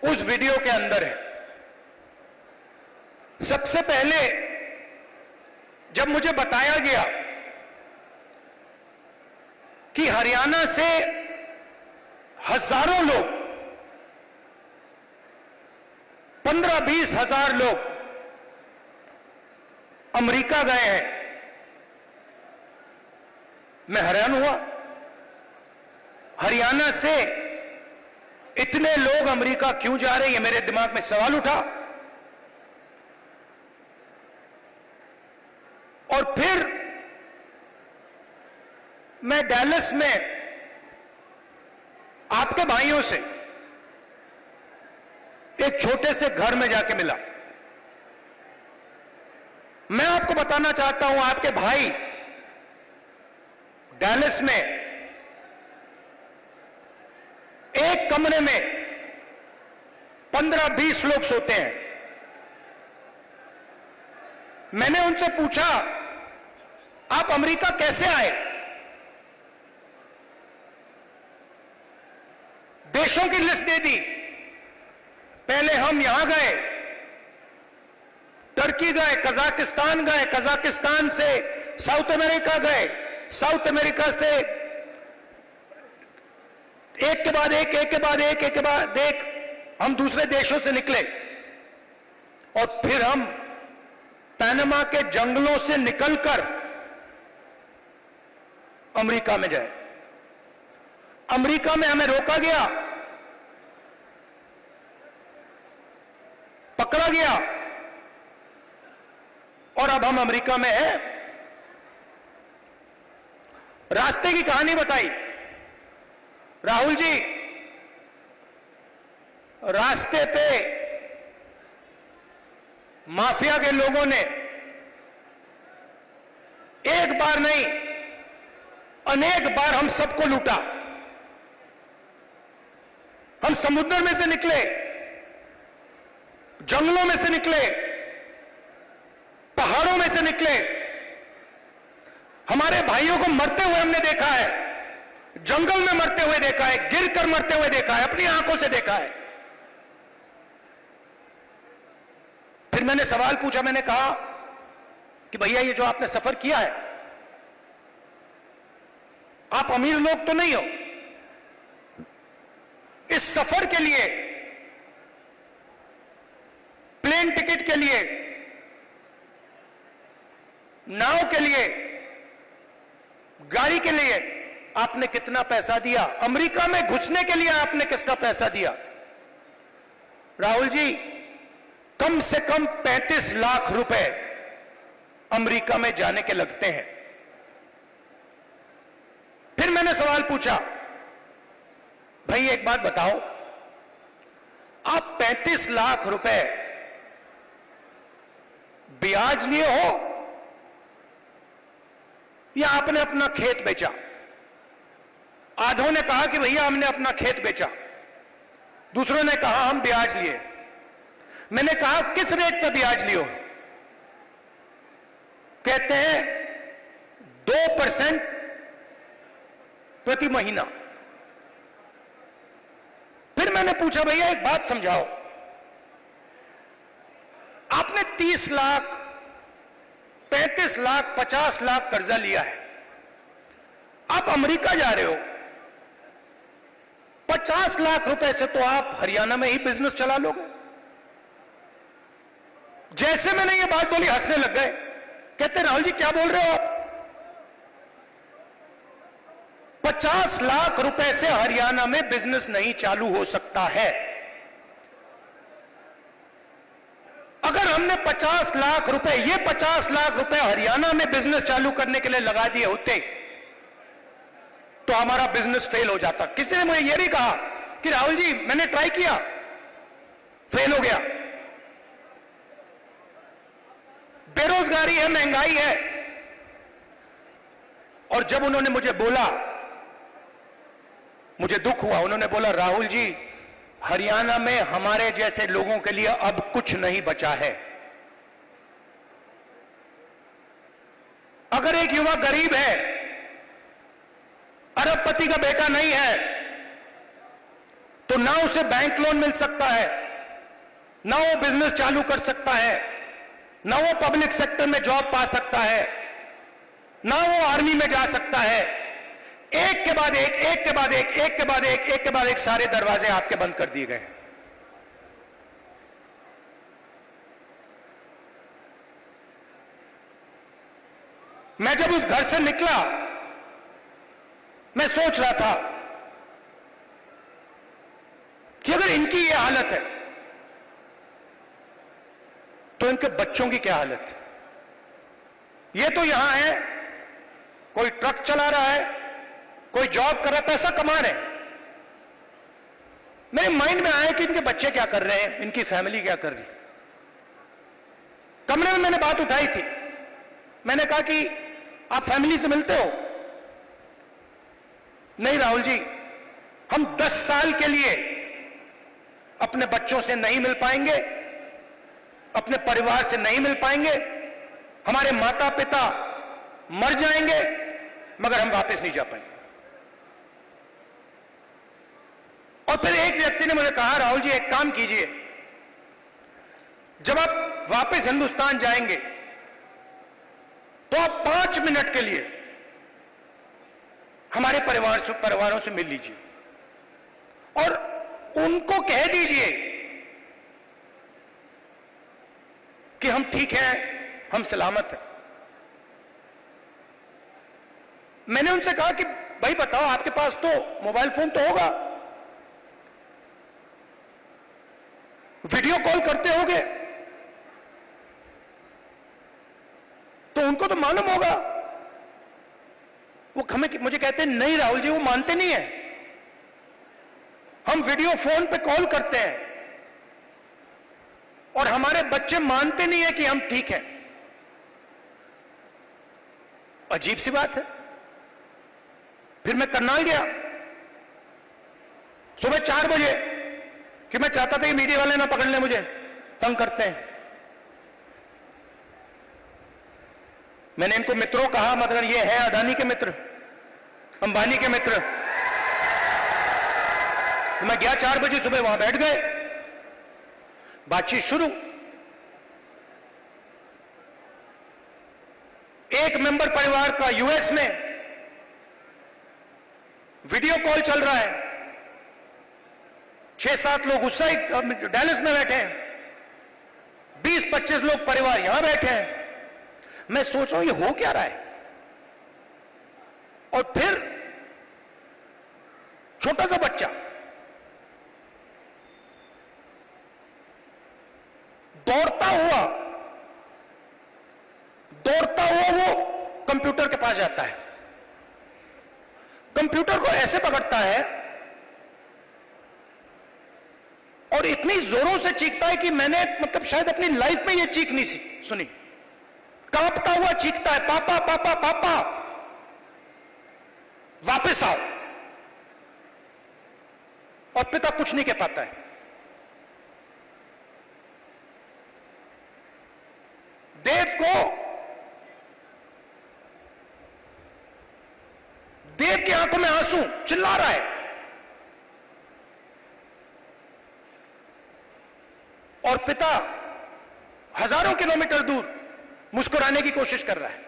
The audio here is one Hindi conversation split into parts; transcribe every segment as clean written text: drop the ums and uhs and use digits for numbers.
उस वीडियो के अंदर है। सबसे पहले जब मुझे बताया गया कि हरियाणा से हजारों लोग, 15-20 हजार लोग अमेरिका गए हैं, मैं हैरान हुआ। हरियाणा से इतने लोग अमेरिका क्यों जा रहे हैं, मेरे दिमाग में सवाल उठा। और फिर मैं डैलस में आपके भाइयों से एक छोटे से घर में जाके मिला। मैं आपको बताना चाहता हूं, आपके भाई डैलस में एक कमरे में 15-20 लोग सोते हैं। मैंने उनसे पूछा, आप अमेरिका कैसे आए? देशों की लिस्ट दे दी। पहले हम यहां गए, टर्की गए, कजाकिस्तान गए, कजाकिस्तान से साउथ अमेरिका गए, साउथ अमेरिका से एक के बाद एक, एक के बाद एक, एक के बाद एक हम दूसरे देशों से निकले और फिर हम पनामा के जंगलों से निकलकर अमेरिका में जाए। अमेरिका में हमें रोका गया, पकड़ा गया और अब हम अमेरिका में हैं। रास्ते की कहानी बताई। राहुल जी, रास्ते पे माफिया के लोगों ने एक बार नहीं, अनेक बार हम सबको लूटा। हम समुद्र में से निकले, जंगलों में से निकले, पहाड़ों में से निकले। हमारे भाइयों को मरते हुए हमने देखा है, जंगल में मरते हुए देखा है, गिरकर मरते हुए देखा है, अपनी आंखों से देखा है। फिर मैंने सवाल पूछा, मैंने कहा कि भैया ये जो आपने सफर किया है, आप अमीर लोग तो नहीं हो, इस सफर के लिए, प्लेन टिकट के लिए, नाव के लिए, गाड़ी के लिए आपने कितना पैसा दिया? अमेरिका में घुसने के लिए आपने किसका पैसा दिया? राहुल जी, कम से कम 35 लाख रुपए अमेरिका में जाने के लगते हैं। फिर मैंने सवाल पूछा, भाई एक बात बताओ, आप 35 लाख रुपए ब्याज लिए हो या आपने अपना खेत बेचा? आधों ने कहा कि भैया हमने अपना खेत बेचा, दूसरों ने कहा हम ब्याज लिए। मैंने कहा किस रेट पर ब्याज लियो? कहते हैं 2% प्रति महीना। फिर मैंने पूछा, भैया एक बात समझाओ, आपने 30 लाख, 35 लाख, 50 लाख कर्जा लिया है, आप अमेरिका जा रहे हो, 50 लाख रुपए से तो आप हरियाणा में ही बिजनेस चला लोगे। जैसे मैंने ये बात बोली हंसने लग गए। कहते राहुल जी क्या बोल रहे हो आप? 50 लाख रुपए से हरियाणा में बिजनेस नहीं चालू हो सकता है। अगर हमने 50 लाख रुपए, ये 50 लाख रुपए हरियाणा में बिजनेस चालू करने के लिए लगा दिए होते तो हमारा बिजनेस फेल हो जाता। किसी ने मुझे यह नहीं कहा कि राहुल जी मैंने ट्राई किया, फेल हो गया। बेरोजगारी है, महंगाई है। और जब उन्होंने मुझे बोला, मुझे दुख हुआ। उन्होंने बोला राहुल जी हरियाणा में हमारे जैसे लोगों के लिए अब कुछ नहीं बचा है। अगर एक युवा गरीब है, अरबपति का बेटा नहीं है, तो ना उसे बैंक लोन मिल सकता है, ना वो बिजनेस चालू कर सकता है, ना वो पब्लिक सेक्टर में जॉब पा सकता है, ना वो आर्मी में जा सकता है। एक के बाद एक, एक के बाद एक, एक के बाद एक, एक के बाद एक सारे दरवाजे आपके बंद कर दिए गए। मैं जब उस घर से निकला, मैं सोच रहा था कि अगर इनकी ये हालत है तो इनके बच्चों की क्या हालत है। ये तो यहां है, कोई ट्रक चला रहा है, कोई जॉब कर रहा है, पैसा कमा रहे हैं। मेरे माइंड में आया कि इनके बच्चे क्या कर रहे हैं, इनकी फैमिली क्या कर रही है। कमरे में मैंने बात उठाई थी, मैंने कहा कि आप फैमिली से मिलते हो? नहीं राहुल जी, हम 10 साल के लिए अपने बच्चों से नहीं मिल पाएंगे, अपने परिवार से नहीं मिल पाएंगे, हमारे माता पिता मर जाएंगे मगर हम वापस नहीं जा पाएंगे। और फिर एक व्यक्ति ने मुझे कहा, राहुल जी एक काम कीजिए, जब आप वापस हिंदुस्तान जाएंगे तो आप 5 मिनट के लिए हमारे परिवारों से मिल लीजिए और उनको कह दीजिए कि हम ठीक हैं, हम सलामत हैं। मैंने उनसे कहा कि भाई बताओ, आपके पास तो मोबाइल फोन तो होगा, वीडियो कॉल करते होगे, तो उनको तो मालूम होगा। वो मुझे कहते हैं नहीं राहुल जी, वो मानते नहीं है, हम वीडियो फोन पे कॉल करते हैं और हमारे बच्चे मानते नहीं है कि हम ठीक हैं। अजीब सी बात है। फिर मैं करनाल गया सुबह 4 बजे, कि मैं चाहता था कि मीडिया वाले ना पकड़ लें मुझे, तंग करते हैं। मैंने इनको मित्रों कहा, मतलब ये है अडानी के मित्र, अंबानी के मित्र। तो मैं गया 4 बजे सुबह, वहां बैठ गए, बातचीत शुरू। एक मेंबर परिवार का यूएस में वीडियो कॉल चल रहा है, 6-7 लोग उस साइड डैलस में बैठे हैं, 20-25 लोग परिवार यहां बैठे हैं। मैं सोच रहा हूं ये हो क्या रहा है। और फिर छोटा सा बच्चा दौड़ता हुआ वो कंप्यूटर के पास जाता है, कंप्यूटर को ऐसे पकड़ता है और इतनी जोरों से चीखता है कि मैंने मतलब शायद अपनी लाइफ में ये चीख नहीं सुनी। कांपता हुआ चीखता है, पापा पापा पापा वापस आओ। और पिता कुछ नहीं कह पाता है। देव की आंखों में आंसू, चिल्ला रहा है। और पिता हजारों किलोमीटर दूर मुस्कुराने की कोशिश कर रहा है,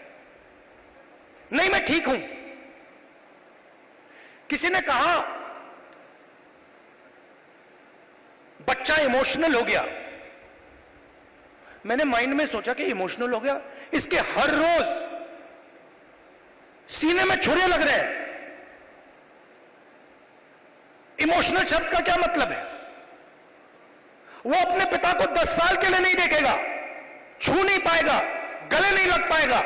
नहीं मैं ठीक हूं। किसी ने कहा बच्चा इमोशनल हो गया। मैंने माइंड में सोचा कि इमोशनल हो गया, इसके हर रोज सीने में छुरे लग रहे हैं। इमोशनल शब्द का क्या मतलब है? वो अपने पिता को 10 साल के लिए नहीं देखेगा, छू नहीं पाएगा, गले नहीं लग पाएगा।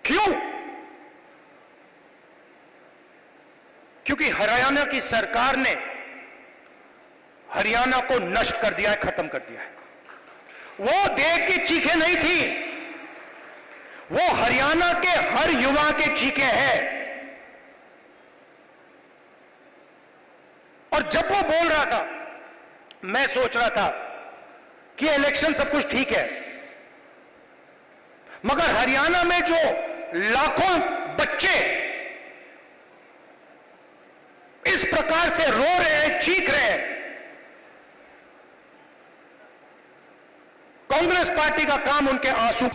क्यों? क्योंकि हरियाणा की सरकार ने हरियाणा को नष्ट कर दिया है, खत्म कर दिया है। वो देव की चीखें नहीं थी, वो हरियाणा के हर युवा के चीखें हैं। और जब वो बोल रहा था, मैं सोच रहा था कि इलेक्शन सब कुछ ठीक है, मगर हरियाणा में जो लाखों बच्चे जिस प्रकार से रो रहे हैं, चीख रहे हैं, कांग्रेस पार्टी का काम उनके आंसू